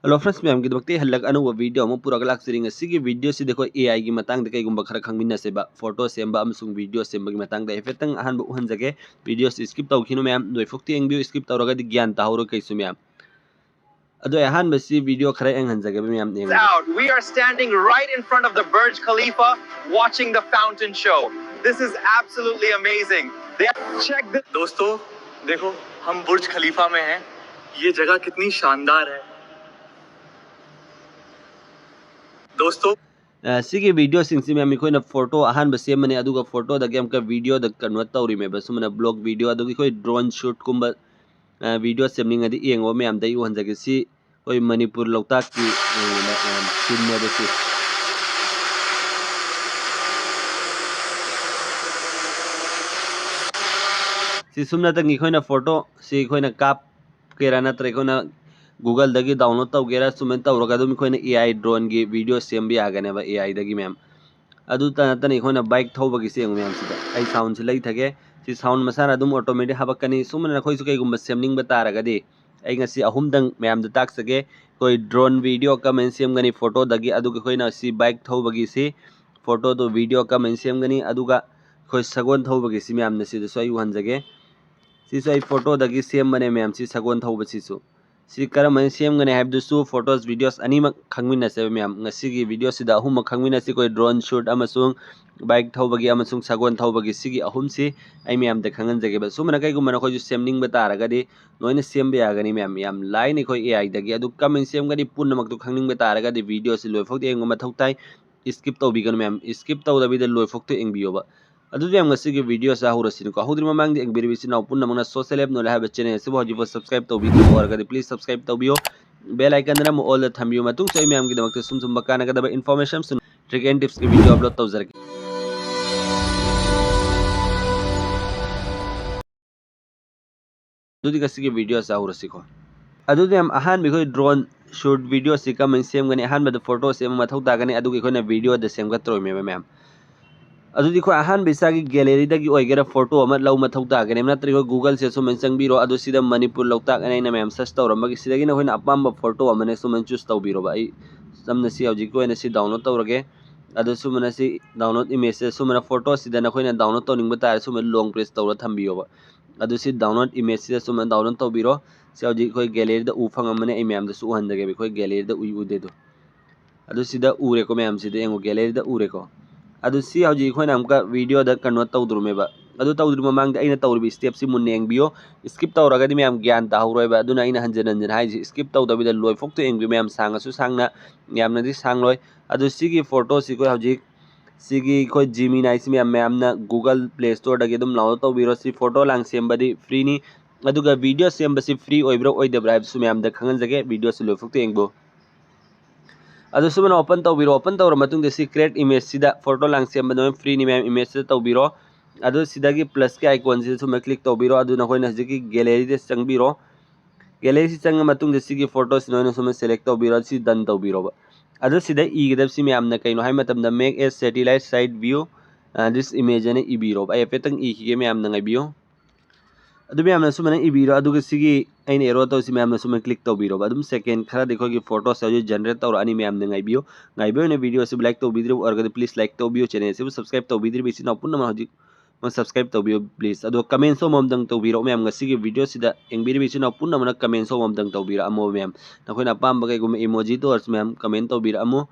Hello friends ma'am की दबक्ते हल्लक अनु video अमु पूरा गलाक सिरिंग सिगी video से देखो एआई की मतंग दे कईगुंबा खरा खंगमिनसेबा फोटो सेम्बा अमसुंग वीडियो सेम्बा की मतंग दे हेफेतंग अहन बु हंजगे वीडियो से स्किप तौखिनु मैम दोइफुक्ति एंगबियो स्किप तौरगदि ज्ञान ताहौरो कैसु मैम अदो अहन बसी वीडियो खरा एंग हंजगे ma'am एंगो out. We are standing right in front of the Burj Khalifa watching the fountain show. This is absolutely amazing. Check this. दोस्तों देखो हम बुर्ज खलीफा में हैं. ये जगह कितनी शानदार है दोस्तों. सिगी वीडियो सिंगसी मैम कोई फोटो अहन बसे मने अदुगा फोटो दगे हमका वीडियो द कन्वर्ट तौरी में बस मने ब्लॉग वीडियो अदुगी कोई ड्रोन शूट कुंबा वीडियो सेमनिंग अदि एंगो मैम दई हंजगे सी कोई मणिपुर लोकताक की सीन में बसी si sumna tangi khoina photo si khoina kap kera natre khoina google dagi download taw gera sumen taw roga dum khoina ai drone gi video sembi agane ba ai dagi mem adu ta tani khoina bike thauba gi seng mem sida ai sound si lai thage si sound masana dum automatic habakani sumna khoi su kai gum semning ba taraga di ai ngasi ahum dang mem da tak sage koi drone video ka men sem gani photo dagi adu khoina si bike thauba gi si photo to video ka men sem gani adu ga khoi sagon thauba gi si mem na si so ai wan jage सिसु आई photo दगी सेम बने मैम सी सगोन थौ बसिसु सी करम मन सेम गने हैब दुसु फोटोस वीडियोस अनीम खंगमिन से मैम ngसी वीडियो सिदा अहुम खंगमिन से कोई ड्रोन शूट अमसुंग बाइक थौ बगी अमसुंग सगोन थौ बगी सिगी अहुम सी आई मैम दे खंगन जगे बसु मन कई गुमन खो सेमनिंग बता रगदी नोइन सेम बे आगनी मैम याम लाइन खो एआई दगी अदु कमिंग सेम गदी पुन मक दु खंगनिंग बता रगदी वीडियो से लोय फोक एंग मथौ ताई स्किप तो बिगन मैम स्किप तो दबी दे लोय फोक तो एंग बियोबा अदुदि हम ngasi gi video sa hurasini ko hudri mamang di engbiri bisi na punna mangna social app no la have channel se boji subscribe to video or ga please subscribe to bio bell icon na mo all the thambiyo matung so mi am gi damak sum sum bakana ga da information sun trick and tips ki video upload to zarki अदुदि ngasi gi video sa hurasiko अदुदि हम ahan bi khoi drone shoot video si ka man sem gani ahan ba photo sem ma thau ta gani अदुgi khoi na video da sem ga troy me ma'am अदुदि खो Ahaan बिसागी gallery दगी ओइगेरा photo अमा लौ मथौ तागने नत्री खो Google से सुमन संगबिरो अदु सिदा Manipur Loktak अनैना ma'am search तौरमगी सिदगी न होइना अपाम photo अमने सुमन choose तौबिरो बा समन सी हौजी को सी डाउनलोड तौरगे अदु सुमन सी डाउनलोड इमेज से सुमन फोटो सिदा न खोइना डाउनलोड तौनिंग बता सुमन लॉन्ग प्रेस तौर थंबियो बा अदु सी डाउनलोड इमेज से सुमन डाउनलोड तौबिरो से हौजी कोई गैलरी द उफंग अमने ए मैम द सु हंदगे कोई गैलरी द उइ उदे दो अदु सिदा उरे को मैम सिदा एंगो गैलरी द उरे को अदु सी हौजी खोइना हमका वीडियो द कन्वर्ट तौद्रुमेबा अदु तौद्रु ममांग द अइना तौरबि स्टेप सि मुन्ने एंगबियो स्किप तौरगदि मैम ज्ञान ताहौरोयबा अदुना अइना हंजन हंजन हाइजि स्किप तौदबि द लोय फोक्तो एंगबि मैम सांगसु सांगना यामनदि सांगलोय अदु सिगी फोटो सि कोइ हौजी सिगी कोइ जिमिनाइ सि मैम ना गूगल प्ले स्टोर दगे दुम लाउड तौबिरो सि फोटो लांग सेमबदि फ्रीनी अदुगा वीडियो सेमबसि फ्री ओइब्रो ओइदब्रा हाइबसु मैम द खंगनजगे वीडियो सि लोय फोक्तो एंगबो अदु सुमन ओपन तौबिरो ओपन तौर मतुंग दे सीक्रेट इमेज सिदा फोटो लांग सेमबदो फ्री नि मैम इमेज से तौबिरो अदु सिदागी प्लस के आइकॉन से सुम क्लिक तौबिरो अदु नखोइन हजिकी गैलरी दे चंगबिरो गैलरी से चंग मतुंग दे सिगी फोटो सिनोइन सुम सेलेक्ट तौबिरो सि डन तौबिरो अदु सिदा ई गदब सि मैम न कइनो हाइ मतम the make a satellite side view this image ने इबिरो आई पेतंग ई के मैम न ngaibiyo अदु मैम न सुमन इबिरो अदु सिगी अइन एरो तो सि मैम न सुमन क्लिक तौबिरो अदुम सेकेंड खरा देखो कि फोटो से जनरेट तौर अनि मैम न ngaibiyo ने वीडियो से लाइक तौबिद्रो और गदि प्लीज लाइक तौबियो चैनल से सब्सक्राइब तौबिद्रि बिसि न पुन म हजि म सब्सक्राइब तौबियो प्लीज अदु कमेंट सो मम दंग तौबिरो मैम ngasi वीडियो सिदा एंगबिरि बिसि न पुन म कमेंट सो मम दंग तौबिरो अमो मैम नखोइन अपाम बगै गुम इमोजी तो और मैम कमेंट तौबिरो अमो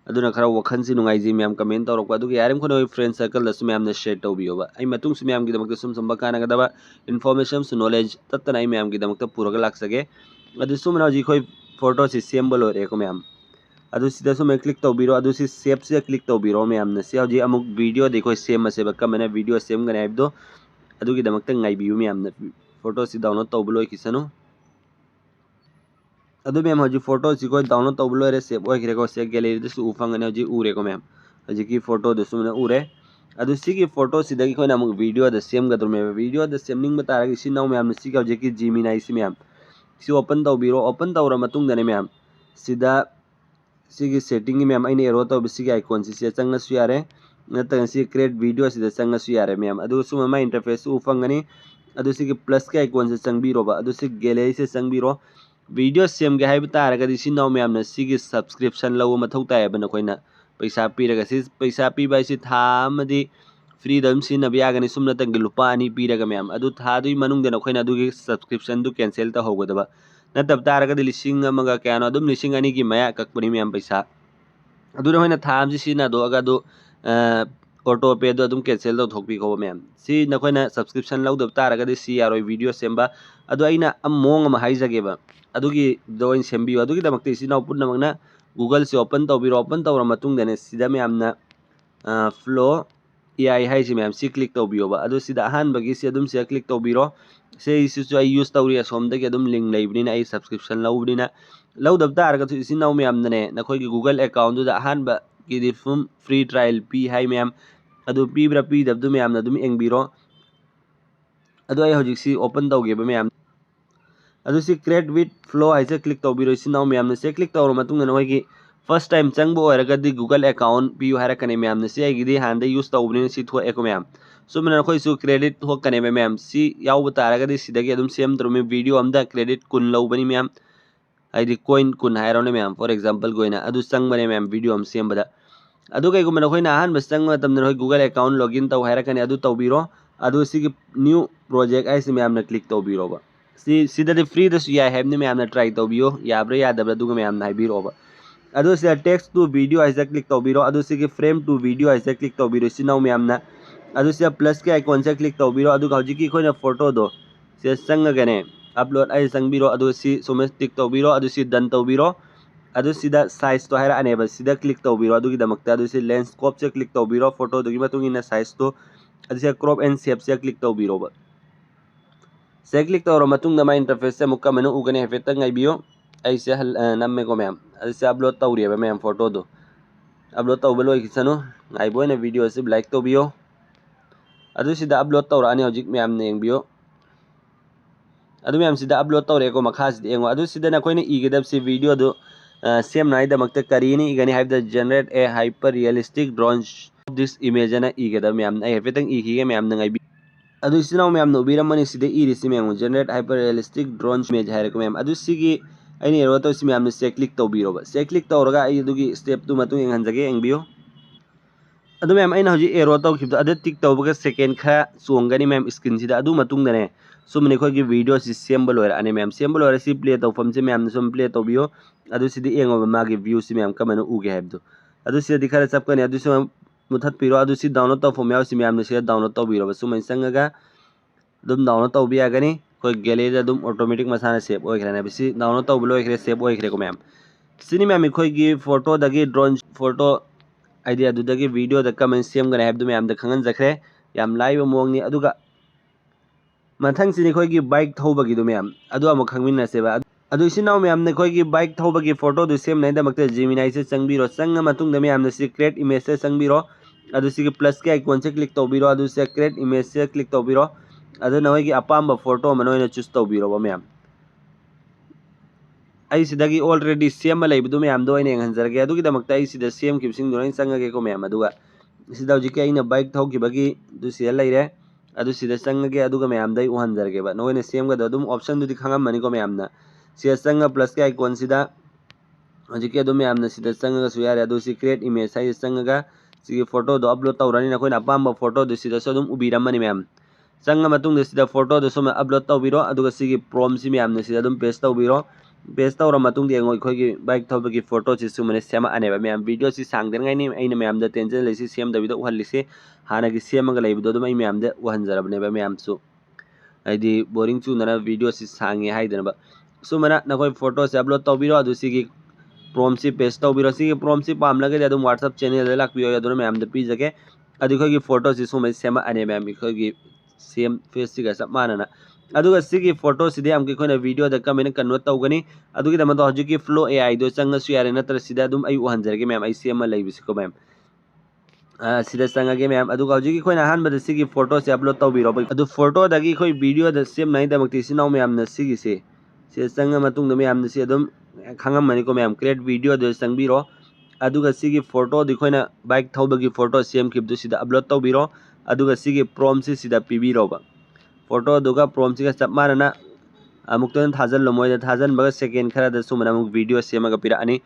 अदुना खरा वखन सि नुंगाइजि मैम कमेंट तौरक अदु यारम खनो फ्रेंड सर्कल दस मैम न शेयर तौबियो बा आई मतुंग सि मैम की दमक सुम सुम बकाना गदबा इन्फॉर्मेशन सु नॉलेज तत्तना आई मैम की दमक पुरग लाग सके अदु सुम न जी कोई फोटो सि सेम्बल हो रेको मैम अदु सिदा सुम क्लिक तौबिरो अदु सि सेव से क्लिक तौबिरो मैम न से हौजी अमुक वीडियो देखो सेम से बक मैंने वीडियो सेम गने आइबदो अदु की दमक ngaibiyu मैम न फोटो सि डाउनलोड तौबलो किसनो अदु मैम हजी फोटो सि कोई डाउनलोड तौबलो रे सेव ओइखरेको से गैलरी दसु उफंगने हजी उरेको मैम हजी की फोटो दसु ने उरे अदु सिगी फोटो सिदगी कोई नमक वीडियो द सेम गदर में वीडियो द सेम निंग बता रहा इसी नाउ मैम सिगी हजी की जिमिनाइ सि मैम सि ओपन तौबिरो ओपन तौर मतुंग दने मैम सिदा सिगी सेटिंग मैम अइने एरो तो सिगी आइकॉन सि चंग सु यारे नतंग सि क्रिएट वीडियो सिदा चंग सु यारे मैम अदु सुम मा इंटरफेस उफंगनी अदु सिगी प्लस के आइकॉन से चंगबिरो बा अदु सि गैलरी से चंगबिरो वीडियो सेमगे हाइब तारगदि सी नाउ मैम सिगी सब्सक्रिप्शन लव मथौ तायब नखोइना पैसा पीरगा सी पैसा पीबा सी था अमदि फ्री दम सिनब यागनि सुमना तंग लुपा अनि पीरगा मैम अदु था दुई मनुंग दे नखोइना दुगी सब्सक्रिप्शन दु कैंसिल ता होगदबा नतब तारगदि लिसिंग अमगा क्यानो अदुम लिसिंग अनि की मया ककपनि मैम पैसा अदुना होइना था अमसि सिना दो अगा दो ऑटो पे दो अदुम कैंसिल दो थोकपी खो मैम सी नखोइना सब्सक्रिप्शन लौदब तारगदि सी यारोय वीडियो सेमबा अदु अइना अमोंग अम हाइजगेबा अदुगी दोइन सेमबियो अदुगी दमक्ते सिनाउ पुनमगना गूगल से ओपन तौबिरो ओपन तौर मतुंग दने सिदा मैमना फ्लो AI हाइसि मैम सी क्लिक तौबियोबा अदु सिदा अहान बगी से अदुम से क्लिक तौबिरो से इसिसु आई यूज तौरी असोमदगी अदुम लिंक लेबनिना आई सब्सक्रिप्शन लौबनिना लौदब तारगा तु इसिनाउ मैम दने नखोइगी गूगल अकाउंट दुदा अहान बा की दिफुम फ्री ट्रायल पी हाई मैम अदु पीब्रा पी दबदु मैम अदुम एंगबिरो अदु आई होजिक्सी ओपन तौगेबा मैम अदु सी क्रिएट विथ फ्लो हाइसे क्लिक तौबिरो इसिनाउ मैम से क्लिक तौर मतुंग नखोइगी फर्स्ट टाइम चंगबो ओरगदि गूगल अकाउंट पियु हारकने मैम से आइगिदि हांदे यूज तौबनि सी थो एको मैम सुमन नखोइसु क्रेडिट थोकने मैम सी याव तारगदि सिदगी अदुम सेम तरुमे वीडियो अमदा क्रेडिट कुन लौबनि मैम आइदि कॉइन कुन हायरोने मैम फॉर एग्जांपल गोइना अदु संगबने मैम वीडियो अम सेमबदा अदु कई गुमन नखोइना अहान बसंग मतम नखोइ गूगल अकाउंट लॉगिन तौ हारकने अदु तौबिरो अदु सिगी न्यू प्रोजेक्ट आइसे मैम ना क्लिक तौबिरोबा सी सिददि फ्री दसु या हैबने मैम ना ट्राई तौबियो याब्रा यादबरा दुग मैम ना हाइबिरोबा अदु से टेक्स्ट टू वीडियो आइसे क्लिक तौबिरो अदु सिगी फ्रेम टू वीडियो आइसे क्लिक तौबिरो सिनाउ मैम ना अदु से प्लस के आइकॉन से क्लिक तौबिरो अदु हौजिकी खोइना फोटो दो से संगगने अपलोड आई संगबिरो अदु सी सुमे टिक तौबिरो अदु सी डन तौबिरो अदु सिदा साइज तो हायरा अनेबा सिदा क्लिक तौबिरो अदु की दमकता अदु सी लेंस स्कोप से क्लिक तौबिरो फोटो दुगी मतुंगिना साइज तो अदु से क्रॉप एंड शेप से क्लिक तौबिरो बा से क्लिक तौर मतुंग नमा इंटरफेस से मुक्का मनु उगने हेफेतंग ngaibio ai se namme ko ma'am अदु से अपलोड तौरियबा मैम फोटो दो अपलोड तौबा लोय खिसनु ngaiboina वीडियो से लाइक तौबियो अदु सिदा अपलोड तौरानी हौजिक मैम ने एंबियो अदु मैम सिदा अपलोड तौरे को मखास एंगो अदु सिदा नखोइने इगदब से वीडियो दो सेम नाइ दमकते करीनी इगनी हाइब द generate a hyper realistic drone this image ना इगदब मैम आई हेफेतंग इखिगे मैम न ngaibio अदु सिनाउ मैम नो बिरमनी सिदे इरिसि मैम generate hyper realistic drone image हाइरको मैम अदु सिगी आइने एरो तो सि मैम से क्लिक तौबिरोबा से क्लिक तौरगा आई दुगी स्टेप तु मतु एंगहनजगे एंगबियो अदु मैम आइना हजि एरो तौखिबदा अदु टिक तौबगा सेकेंड खा सोंगनी मैम स्क्रीन सिदा अदु मतुंग दने सुमने खोगी वीडियो सि सेम्बल होर अने मैम सेम्बल होर सि प्ले तौफम से मैम सुम प्ले तौबियो अदु सिदि एंगो मागी व्यू सि मैम कमनो उगे हैबदो अदु सिदि खरा चपकने अदु सम मुथत पिरो अदु सि डाउनलोड तौफम याव सि मैम से डाउनलोड तौबिरो सुमन संगगा दुम डाउनलोड तौबिया गनी कोई गैलरी दा दुम ऑटोमेटिक मसाना सेव ओइखराने बिसि डाउनलोड तौबलो ओइखरे सेव ओइखरे को मैम सिनि मैम खोगी फोटो दगी ड्रोन फोटो आइडिया दुदगी वीडियो द कमेंट सेम गने हैबदु मैम द खंगन जखरे याम लाइव मोंगनी अदुगा मथंग सिनि खोगी बाइक थौबगी दु मैम अदु अमो खंगमिन सेबा अदु सिनाउ मैम ने खोगी बाइक थौबगी फोटो दु सेम नै दमकते जेमिनाई से संगबिरो संग मतुंग द मैम ने सि क्रिएट इमेज से संगबिरो अदु सिगी प्लस के आइकॉन से क्लिक तौबिरो अदु से क्रिएट इमेज से क्लिक तौबिरो अदु नोई अपाम फोटो मनोइना चूज तौबिरो मैम आई सिदगी ऑलरेडी सेम लेबदु मैम दो इने हंजरगे अदुगी दमकता आई सिदा सेम किपसिंग दोइन संगगे को मैम अदुगा सिदा जिके आइना बाइक थौखिबगी दु सिया लेरे अदु सिदा संगगे अदुगा मैम दai उहंजरगे बा नोइना सेम गा ददुम ऑप्शन दुदि खंगम मनी को मैम ना सिया संग प्लस के आइकॉन सिदा जिके अदु मैम ना सिदा संगगा सुयारे अदु सि क्रिएट इमेज साइज संगगा सिगी फोटो दो अपलोड तौरानी नखोइना अपाम फोटो दु सिदा सदुम उबिरमनी मैम संग मतुंग सिदा फोटो दो सुम अपलोड तौबिरो अदुगा सिगी प्रॉम सि मैम ने सिदा दुम पेस्ट तौबिरो पेस्ट तौर मतुंग देंगो खोगी बाइक थौबगी फोटो सि सुमने सेम अनेबा मैम वीडियो सि सांगदेंगाई नि आइना मैम द टेंशन लेसि सेम दबिदो उहलिसि हानागी सेमगा लेबदो दुम आई मैम द उहनजरबनेबा मैम सु आइदि बोरिंग चुनना वीडियो सि सांगे हाइदनबा सुमना नखोइ फोटो से अपलोड तौबिरो अदु सिगी प्रॉम सि पेस्ट तौबिरो सिगी प्रॉम सि पामलगे अदु WhatsApp चैनल द लाकबियो अदु मैम द पिजगे अदु खोगी फोटो सि सुमने सेम अने मैम खोगी सेम फेस सिगा सब मानना अदुगा सिगी फोटो सिदे हमके कोना वीडियो द कमेंट कन्वर्ट तौगनी अदुगी दमतो हजुकी फ्लो AI दो संग सुयारे नतर सिदा दुम आई उहंजरगे मैम आई सेम लैबिसिको मैम सिदा संगगे मैम अदुगा हजुकी कोना हान बद सिगी फोटो से अपलोड तौबिरो अदु फोटो दगी कोई वीडियो द सेम नाइ दमक्ति सिनाउ मैम न सिगी से संग मतुंग द मैम न सि अदुम खंगम मनी को मैम क्रिएट वीडियो द संगबिरो अदुगा सिगी फोटो दिखोइना बाइक थौबगी फोटो सेम किबदु सिदा अपलोड तौबिरो अदुगा सिगी प्रॉम से सिदा पिबिरोबा फोटो दुगा प्रॉम सिगा सब मानना अमुक्तन थाजल्लो मोइदा थाजनबगा सेकेंड खरदा सुमना अमुक वीडियो सेमगा पिरानी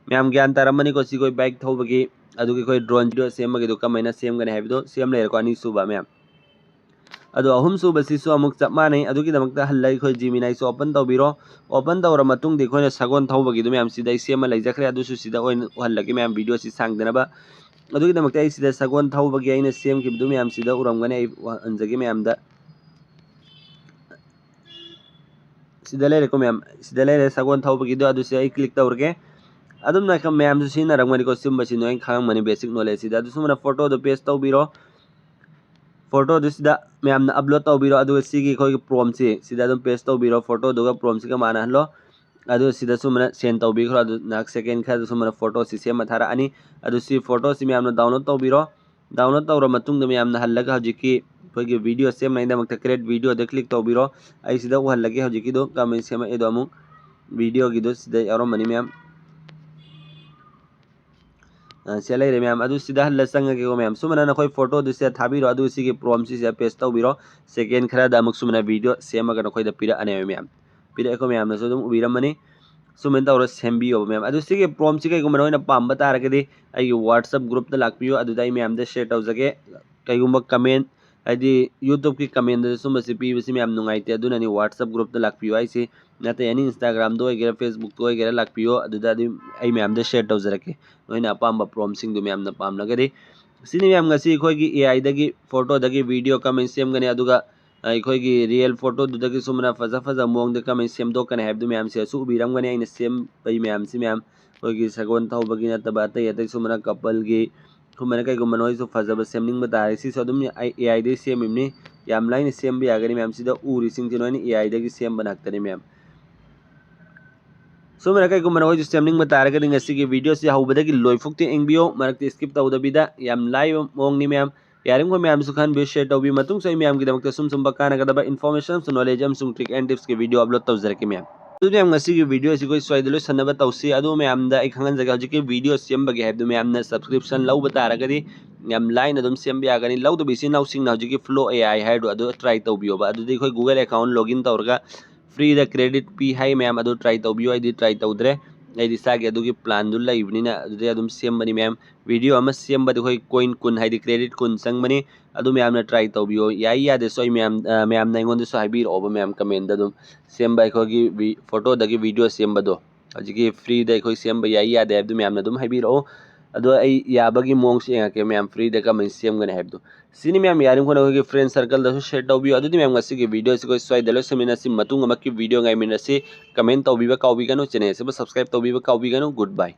मैम ज्ञान तारमनी को सिगोई बाइक थौबगी अदुगी कोई ड्रोन वीडियो सेमगी दो कमाइना सेमगने हाइबदो सेम लेरको अनि सुबा मैम अदो अहुम सुबसिसु अमुक चप मानै अदुगी दमकता हल्लाई खोय जिमिनाई सो ओपन तौबिरो ओपन तौर मतुंग दि खोयना सगोन थौबगी दो मैम सिदा सेम लैजखरे अदुसु सिदा ओइन हल्लगी मैम वीडियो सि सांगदनबा अदुगी दमकता आई सिदा सगोन थौबगी आइना सेम किबदु मैम सिदा उरमगने आई अंजगी मैम दा सिदा लेरेको मैम सिदा लेरे सगोन थौबगी दो अदुसे आई क्लिक तौरगे अदुम ना कम मैम सु सिना रंगमनि को सिम्बसि नोय खांग मनि बेसिक नॉलेज सिदा अदुसु मना फोटो दो पेस्ट तौबिरो फोटो दिसदा मैम ना अपलोड तौबिरो अदुगा सिगी खोय प्रॉम से सिदा दम पेस्ट तौबिरो फोटो दुगा प्रॉम से का माना हलो अदु सिदा सुमना सेंड तौबिरो अदु नाक सेकंड खा सुमना फोटो सि सेम थारा अनि अदु सि फोटो सि मैम ना डाउनलोड तौबिरो डाउनलोड तौर मतुंग द मैम ना हल्लगा हजिकी खोयगी वीडियो सेम नाइदा मक्ता क्रिएट वीडियो दे क्लिक तौबिरो आई सिदा उ हल्लगे हजिकी दो कमेंट सेम एदो अमु वीडियो गिदो सिदा यारो मनि मैम सेलेरे मैम अदु सिदा हल्ला संगगे को मैम सुमना नखोय फोटो दुसे थाबिरो अदु सिगे प्रॉम सि पेस्ट तौबिरो सेकेंड खरा दा अमुक सुमना वीडियो सेम अगर नखोय दा पिरा अने मैम पिरा को मैम नसो दुम उबिरमनी सुमन तौर सेमबियो मैम अदु सिगे प्रॉम सि कइगुम नोयना पाम्बा तारगदि आई व्हाट्सएप ग्रुप दा लाकपियो अदु दाई मैम दा शेयर तौजगे कइगुम कमेंट आदि यूट्यूब की कमेंट दा सुमसि पीबसि मैम नुंगाइते अदुनानी व्हाट्सएप ग्रुप दा लाकपियो आइसि नाते यानी इंस्टाग्राम दो गेरा फेसबुक दो गेरा लाकपियो अदुदा दि आई मैम दा शेयर तौजरके नोयना अपाम्बा प्रॉम सिंग दु मैम ना पामनगदि सिनि मैम गसी खोयगी एआई दगी फोटो दगी वीडियो कमेंट सेम गने अदुगा खोयगी रियल फोटो दुदगी सुमना फजा फजा मोंग द कमेंट सेम दो कने हैब दु मैम से सु उबिरम गने आइना सेम पई मैम सि मैम खोयगी सगोन थौबगी नतबा तै अतै सुमना कपल गी खुमना कइगुम नोय सु फजा ब सेमनिंग बतारे सि सदुम एआई दे सेम इमनी याम लाइन सेम बि आगनि मैम सिदा उरि सिंग ति नोयनि एआई दगी सेम बनाक्तने मैम सुमना कइगुम नोय सु सेमनिंग बतारगदि ngasi gi video si haubadagi loifukti engbiyo marakti skip tawdabida yam live mongni मैम यारिम को मैम सुखान भी शेयर तौबी मतुंग सही मैम की दमकते सुम बकाना गदबा इन्फॉर्मेशन सु नॉलेज हम सुम ट्रिक एंड टिप्स के वीडियो अपलोड तौजरके मैम तो मैम ngasi की वीडियो si कोई स्वाइदलो सनबा तौसी अदु मैम दा इखंगन जगह हजिके वीडियो सेम बगे हैब दु मैम ना सब्सक्रिप्शन लौ बतारगदि यम लाइन अदुम सेम बि आगनि लौ दो बिसि नाउ सिंग ना हजिके फ्लो एआई हाइड अदु ट्राई तौबियो बा अदु दि कोई गूगल अकाउंट लॉगिन तौरगा फ्री द क्रेडिट पी हाई मैम अदु ट्राई तौबियो आई दि ट्राई तौद्रे आई सागे अदुगी प्लान दु लाइबनिना अदुदे अदुम सेम बनी मैम वीडियो अमा सेम बदि कोई कोइन कुन हाइदि क्रेडिट कुन संग बनी अदु मैम ना ट्राई तौबियो याई यादे सोई मैम मैम ना इंगोन सो हाइबीर ओबा मैम कमेंट अदुम सेम बाय खोगी फोटो दगी वीडियो सेम बदो हजिकी फ्री दे कोई सेम बा याई यादे अदु मैम ना अदुम हाइबीर ओ अदो आई याबगी मोंग से के मैम फ्री दे कमेंट सेम गने हैबदो सिनी मैम यारिम को नोगी फ्रेंड सर्कल दसु शेयर तौबियो अदुदि मैम ngasi की वीडियो से कोई स्वाइदलो सेमिना सि मतुंग अमकी वीडियो ngai मिनसि कमेंट तौबिबा काउबिगनो चैनल से सब्सक्राइब तौबिबा काउबिगनो गुड बाय।